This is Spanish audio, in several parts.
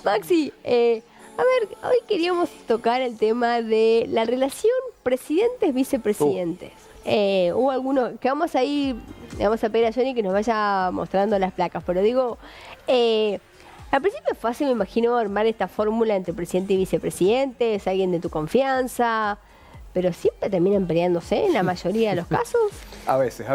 Maxi, a ver, hoy queríamos tocar el tema de la relación presidentes-vicepresidentes. Hubo algunos, que vamos a ir, le vamos a pedir a Johnny que nos vaya mostrando las placas, pero digo, al principio es fácil, me imagino, armar esta fórmula entre presidente y vicepresidente, es alguien de tu confianza, pero siempre terminan peleándose en la mayoría de los casos. A veces.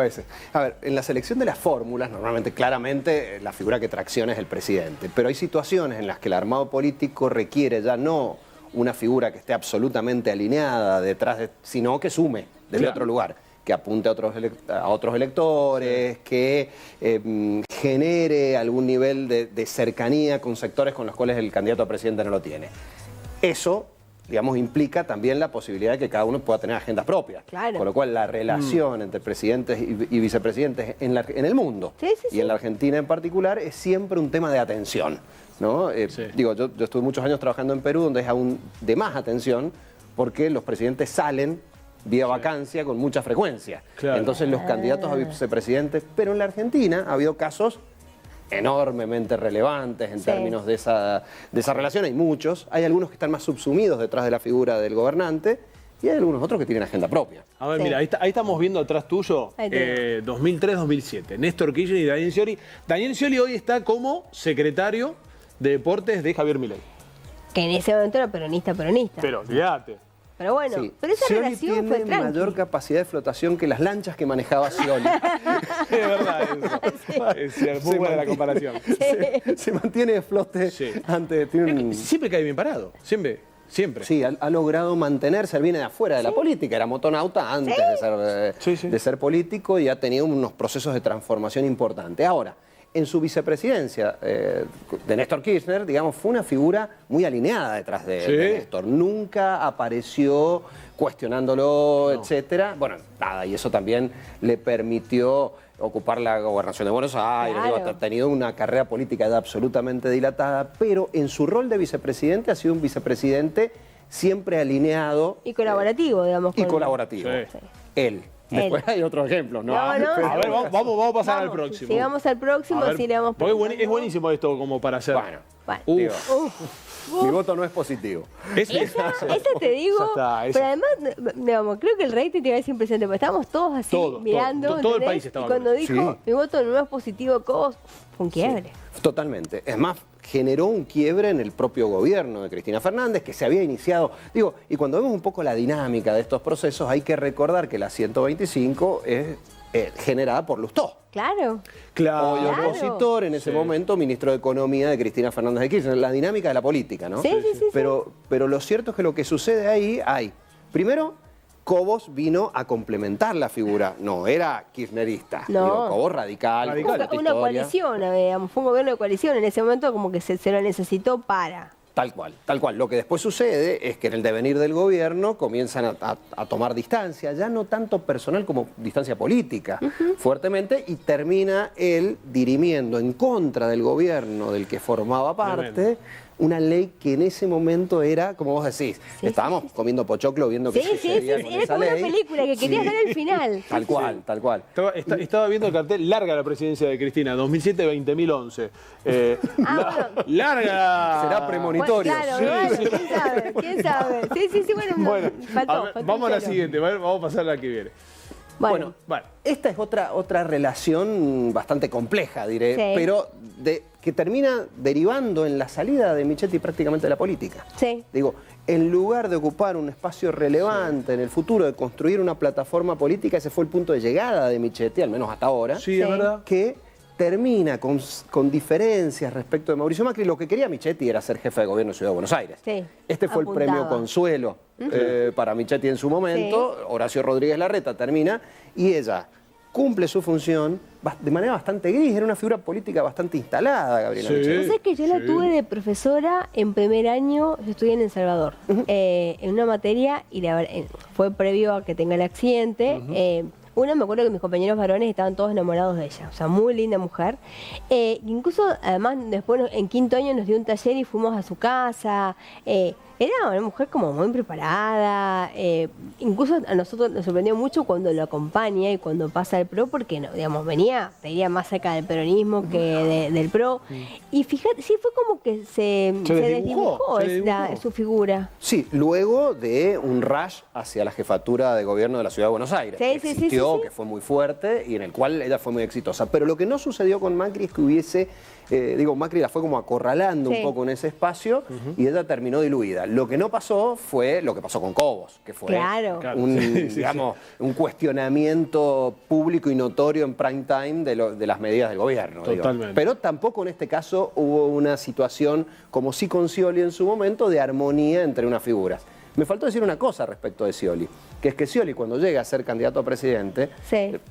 A ver, en la selección de las fórmulas, normalmente, claramente, la figura que tracciona es el presidente. Pero hay situaciones en las que el armado político requiere ya no una figura que esté absolutamente alineada detrás, sino que sume desde otro lugar, que apunte a otros electores, que genere algún nivel de cercanía con sectores con los cuales el candidato a presidente no lo tiene. Eso, digamos, implica también la posibilidad de que cada uno pueda tener agendas propias. Claro. Con lo cual, la relación entre presidentes y vicepresidentes en el mundo y en la Argentina en particular es siempre un tema de atención, ¿no? Digo, yo estuve muchos años trabajando en Perú, donde es aún de más atención, porque los presidentes salen vía vacancia con mucha frecuencia. Claro. Entonces, los candidatos a vicepresidentes, pero en la Argentina ha habido casos enormemente relevantes en términos de esa relación. Hay muchos, hay algunos que están más subsumidos detrás de la figura del gobernante y hay algunos otros que tienen agenda propia. A ver, mira, ahí estamos viendo atrás tuyo 2003-2007, Néstor Kirchner y Daniel Scioli. Daniel Scioli hoy está como secretario de Deportes de Javier Milei. Que en ese momento era peronista. Pero olvídate. Pero bueno, pero esa Scioli relación fue tiene mayor capacidad de flotación que las lanchas que manejaba Scioli. Es verdad eso. Es cierto, muy buena la comparación. Se mantiene de flote ante... Siempre cae bien parado, siempre. Sí, ha logrado mantenerse, él viene de afuera de la política, era motonauta antes de ser político y ha tenido unos procesos de transformación importantes. Ahora, en su vicepresidencia de Néstor Kirchner, digamos, fue una figura muy alineada detrás de Néstor. Nunca apareció cuestionándolo, etcétera. Bueno, nada, y eso también le permitió ocupar la gobernación de Buenos Aires. Digo, ha tenido una carrera política ya absolutamente dilatada, pero en su rol de vicepresidente ha sido un vicepresidente siempre alineado. Y colaborativo, digamos. Y colaborativo. Él. Después hay otros ejemplos, ¿no? A ver, vamos a pasar al próximo. Si vamos al próximo, sí le vamos es buenísimo esto como para hacer. Bueno. Mi voto no es positivo. Ese te digo, pero además, digamos, creo que el rating te va a decir impresionante, porque estábamos todos así mirando. Todo el país estaba y cuando dijo, mi voto no es positivo, fue un quiebre. Totalmente. Es más, generó un quiebre en el propio gobierno de Cristina Fernández, que se había iniciado. Digo, y cuando vemos un poco la dinámica de estos procesos, hay que recordar que la 125 es generada por Lustó. Claro. Hoy opositor, en ese momento, ministro de Economía de Cristina Fernández de Kirchner. La dinámica de la política, ¿no? Sí. Pero lo cierto es que lo que sucede ahí, primero, Cobos vino a complementar la figura. No era kirchnerista. No. Digo, Cobos radical. Una coalición, fue un gobierno de coalición. En ese momento como que se lo necesitó para... Tal cual. Lo que después sucede es que en el devenir del gobierno comienzan a tomar distancia, ya no tanto personal como distancia política, fuertemente, y termina él dirimiendo en contra del gobierno del que formaba parte una ley que en ese momento era, como vos decís, estábamos comiendo pochoclo viendo que sucedía con esa ley. Era como una película que querías ver el final. Tal cual. Estaba viendo el cartel, larga la presidencia de Cristina, 2007-2011. ¡Larga! Será premonitorio. ¿Quién sabe? Sí, bueno, faltó. Vamos a la siguiente, vamos a pasar a la que viene. Bueno, esta es otra relación bastante compleja, diré, pero que termina derivando en la salida de Michetti prácticamente de la política. Digo, en lugar de ocupar un espacio relevante en el futuro, de construir una plataforma política, ese fue el punto de llegada de Michetti, al menos hasta ahora, es verdad. Que termina con diferencias respecto de Mauricio Macri. Lo que quería Michetti era ser jefe de gobierno de Ciudad de Buenos Aires. Este fue el premio Consuelo para Michetti en su momento. Horacio Rodríguez Larreta termina y ella cumple su función de manera bastante gris. Era una figura política bastante instalada, Gabriela Michetti. ¿Sabes que yo la tuve de profesora en primer año? Yo estudié en El Salvador, en una materia, y fue previo a que tenga el accidente. Me acuerdo que mis compañeros varones estaban todos enamorados de ella, o sea, muy linda mujer. Incluso, además, después en quinto año nos dio un taller y fuimos a su casa. Era una mujer como muy preparada, incluso a nosotros nos sorprendió mucho cuando lo acompaña y cuando pasa el PRO, porque no, digamos, venía más cerca del peronismo que del PRO. Y fíjate, sí fue como que se desdibujó su figura. Sí, luego de un rush hacia la jefatura de gobierno de la Ciudad de Buenos Aires. Sí, que existió, que fue muy fuerte y en el cual ella fue muy exitosa. Pero lo que no sucedió con Macri es que hubiese, Macri la fue como acorralando un poco en ese espacio y ella terminó diluida. Lo que no pasó fue lo que pasó con Cobos, que fue un cuestionamiento público y notorio en prime time de las medidas del gobierno. Totalmente. Pero tampoco en este caso hubo una situación, como sí con Scioli en su momento, de armonía entre unas figuras. Me faltó decir una cosa respecto de Scioli, que es que Scioli, cuando llega a ser candidato a presidente,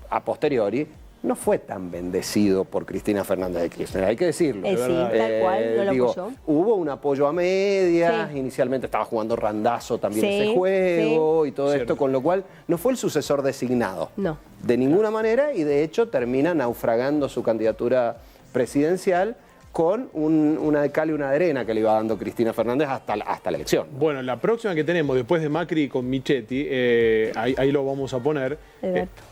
a posteriori, no fue tan bendecido por Cristina Fernández de Kirchner, hay que decirlo. Tal cual, no lo apoyó. Hubo un apoyo a medias, inicialmente estaba jugando Randazzo también ese juego y todo esto, con lo cual no fue el sucesor designado. No. De ninguna manera, y de hecho termina naufragando su candidatura presidencial con una de cal y una de arena que le iba dando Cristina Fernández hasta la elección. Bueno, la próxima que tenemos después de Macri con Michetti, ahí lo vamos a poner,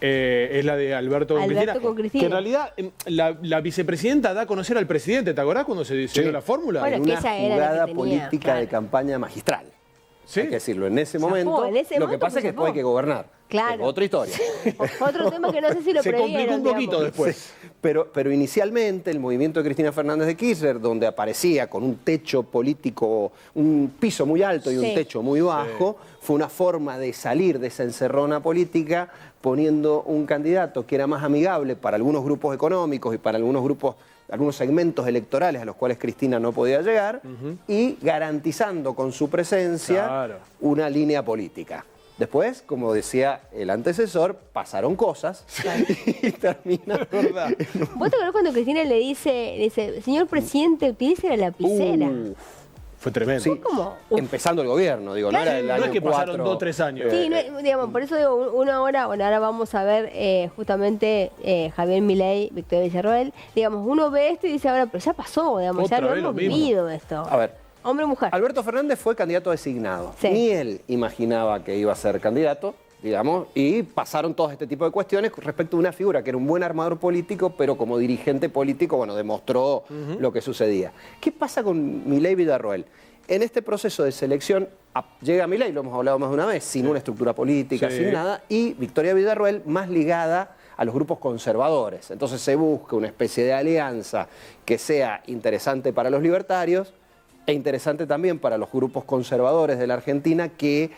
es la de Alberto con Cristina. Que en realidad la vicepresidenta da a conocer al presidente, ¿te acordás cuando se dio la fórmula? Bueno, una jugada política de campaña magistral. ¿Sí? Hay que decirlo, en ese momento, lo que pasa es que después hay que gobernar. Claro. Es otra historia. Otro tema que no sé si lo previeron. Se complicó un poquito después. Sí, pero inicialmente el movimiento de Cristina Fernández de Kirchner, donde aparecía con un techo político, un piso muy alto y un techo muy bajo, fue una forma de salir de esa encerrona política poniendo un candidato que era más amigable para algunos grupos económicos y para algunos segmentos electorales a los cuales Cristina no podía llegar, y garantizando con su presencia una línea política. Después, como decía el antecesor, pasaron cosas y termina... ¿Vos te acordás cuando Cristina le dice, señor presidente, utilice la lapicera? Fue tremendo. Sí, empezando el gobierno, digo, no era el año 4. No es que pasaron 2 o 3 años. Sí, digamos, por eso digo, ahora vamos a ver justamente Javier Milei, Victoria Villarroel, digamos, uno ve esto y dice, ahora, pero ya pasó, digamos, ya lo hemos vivido esto. A ver. Hombre o mujer. Alberto Fernández fue candidato designado. Ni él imaginaba que iba a ser candidato, digamos, y pasaron todo este tipo de cuestiones respecto a una figura que era un buen armador político, pero como dirigente político, bueno, demostró lo que sucedía. ¿Qué pasa con Milei Villarroel? En este proceso de selección llega Milei, lo hemos hablado más de una vez, sin una estructura política, sin nada, y Victoria Villarroel más ligada a los grupos conservadores. Entonces se busca una especie de alianza que sea interesante para los libertarios, e interesante también para los grupos conservadores de la Argentina que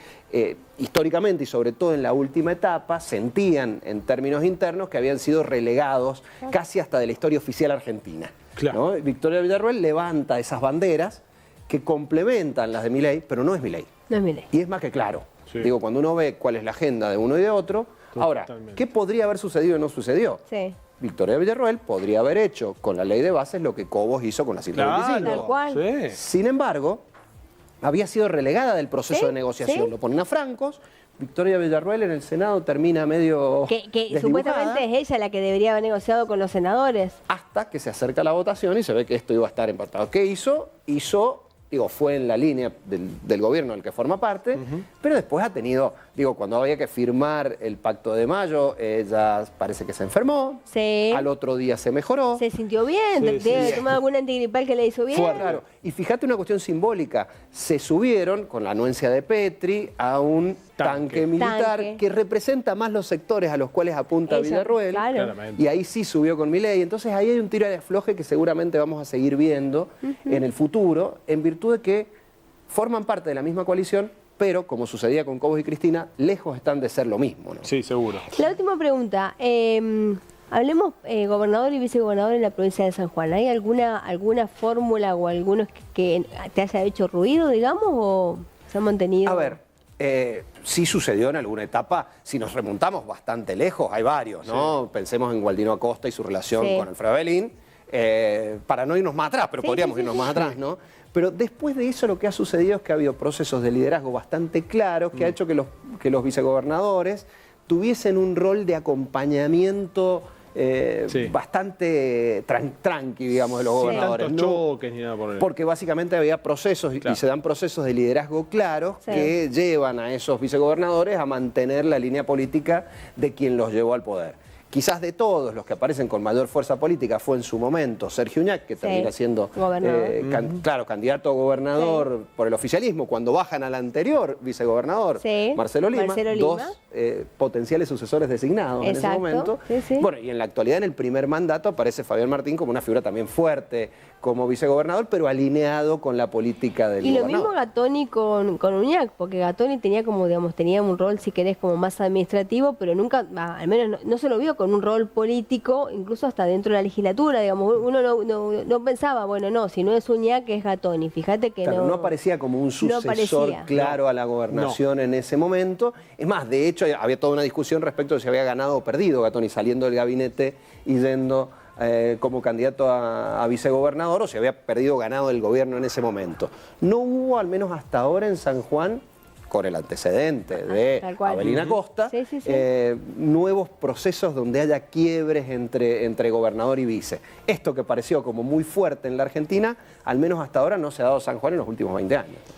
históricamente y sobre todo en la última etapa sentían en términos internos que habían sido relegados casi hasta de la historia oficial argentina. ¿No? Victoria Villarroel levanta esas banderas que complementan las de Milei, pero no es Milei. No es Milei. Y es más que claro. Digo, cuando uno ve cuál es la agenda de uno y de otro. Ahora, ¿qué podría haber sucedido y no sucedió? Victoria Villarroel podría haber hecho con la ley de bases lo que Cobos hizo con la 125. Sin embargo, había sido relegada del proceso de negociación. Lo ponen a francos. Victoria Villarroel en el Senado termina medio que supuestamente es ella la que debería haber negociado con los senadores. Hasta que se acerca la votación y se ve que esto iba a estar empatado. ¿Qué hizo? Fue en la línea del gobierno del que forma parte, pero después ha tenido, cuando había que firmar el Pacto de Mayo, ella parece que se enfermó, al otro día se mejoró. Se sintió bien, debe tomar alguna antigripal que le hizo bien. Claro, y fíjate una cuestión simbólica, se subieron con la anuencia de Petri a un tanque militar que representa más los sectores a los cuales apunta Villarroel, y ahí sí subió con Milei. Entonces ahí hay un tiro de afloje que seguramente vamos a seguir viendo en el futuro, en virtud de que forman parte de la misma coalición, pero como sucedía con Cobos y Cristina, lejos están de ser lo mismo, ¿no? Sí, seguro. La última pregunta, hablemos gobernador y vicegobernador en la provincia de San Juan. ¿Hay alguna fórmula o algunos que te haya hecho ruido, digamos, o se han mantenido? A ver, sí sucedió en alguna etapa, si nos remontamos bastante lejos, hay varios, ¿no? Pensemos en Gualdino Acosta y su relación con Alfredo Belín, para no irnos más atrás, pero podríamos irnos más atrás, ¿no? Pero después de eso lo que ha sucedido es que ha habido procesos de liderazgo bastante claros que ha hecho que los vicegobernadores tuviesen un rol de acompañamiento bastante tranqui, digamos, de los gobernadores. Tantos choques ni nada por el... Porque básicamente había procesos y se dan procesos de liderazgo claros que llevan a esos vicegobernadores a mantener la línea política de quien los llevó al poder. Quizás de todos los que aparecen con mayor fuerza política fue en su momento Sergio Uñac, que termina siendo candidato a gobernador por el oficialismo, cuando bajan al anterior vicegobernador, Marcelo Lima, dos potenciales sucesores designados en ese momento. Bueno, y en la actualidad, en el primer mandato, aparece Fabián Martín como una figura también fuerte como vicegobernador, pero alineado con la política del gobernador. Y lo mismo Gattoni con Uñac, porque Gattoni tenía como, digamos, tenía un rol, si querés, como más administrativo, pero nunca, al menos no se lo vio con un rol político, incluso hasta dentro de la legislatura, digamos, uno no pensaba, bueno, no, si no es Uñac es Gattoni, fíjate que no aparecía como un sucesor claro a la gobernación en ese momento. Es más, de hecho, había toda una discusión respecto de si había ganado o perdido Gattoni saliendo del gabinete y yendo como candidato a vicegobernador, o si había perdido o ganado el gobierno en ese momento. No hubo, al menos hasta ahora en San Juan, con el antecedente de Abelina Costa, nuevos procesos donde haya quiebres entre gobernador y vice. Esto que pareció como muy fuerte en la Argentina, al menos hasta ahora no se ha dado San Juan en los últimos 20 años.